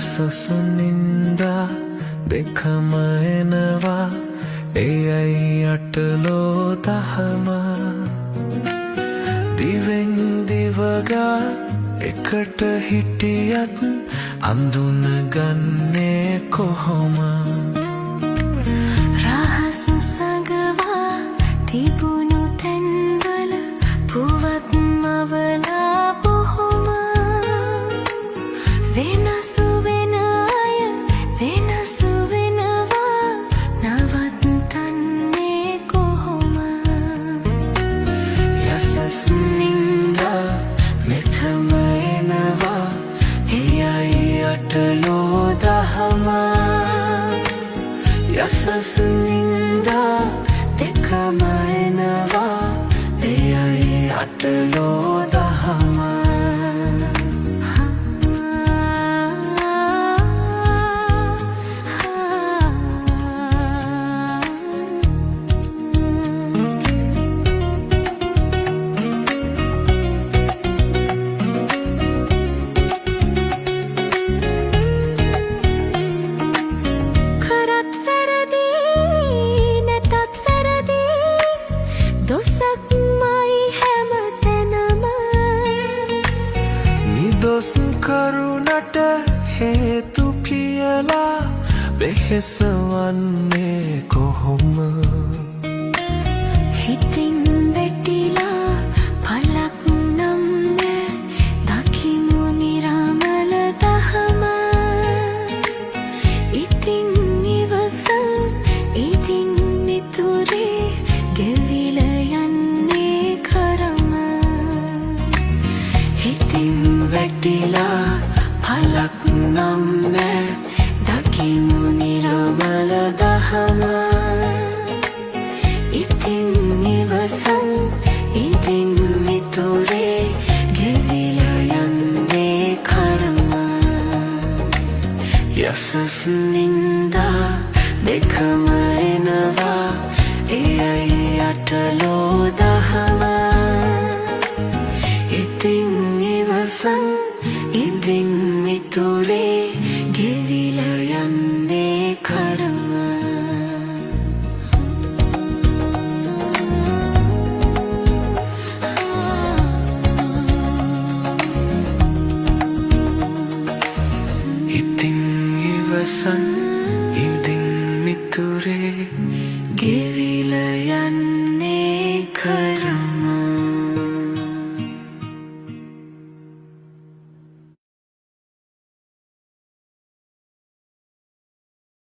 යසසුනින්ද දෙකම එනවා එයයි අටලෝ දහම දිවෙන් දිවගා එකට හිටියත් අඳුන ගන්නේ කොහොම රහස සගවා තිබුණු තැන්වල පුවත් මවලා බොහොම වෙනසු වෙන අය වෙනසු වෙනවා නවත්තන්නේ කොහොම යසසුනින්ද මෙතම එනවා එයයි අටලෝ දහම යසසුනින්ද දෙකම එනවා එයයි අටලෝ දහම නිදොස් කරුණට හේතු කියලා බෙහෙස වන්නේ කොහොම හිතින් වැටිලා පලක් නම් නෑ දකිමු නිරාමල දහම ඉතින් ඉවසන් ඉතින් මිතුරේ ගෙවිල යන්නේ කරම හිතින් වැටිලා පලක් නම් නෑ දකිමු නිරාමල දහම ඉතින් ඉවසන් ඉතින් මිතුරේ ගෙවිල යන්නේ කරම යසසුනින්ද දෙකම එනවා එයයි අටලෝ දහම ඉතින් ඉවසන් ඉතින් මිතුරේ ගෙවිල යන්නේ කරම ඉතින් ඉවසන් ඉතින් මිතුරේ ගෙවිල යන්නේ කරම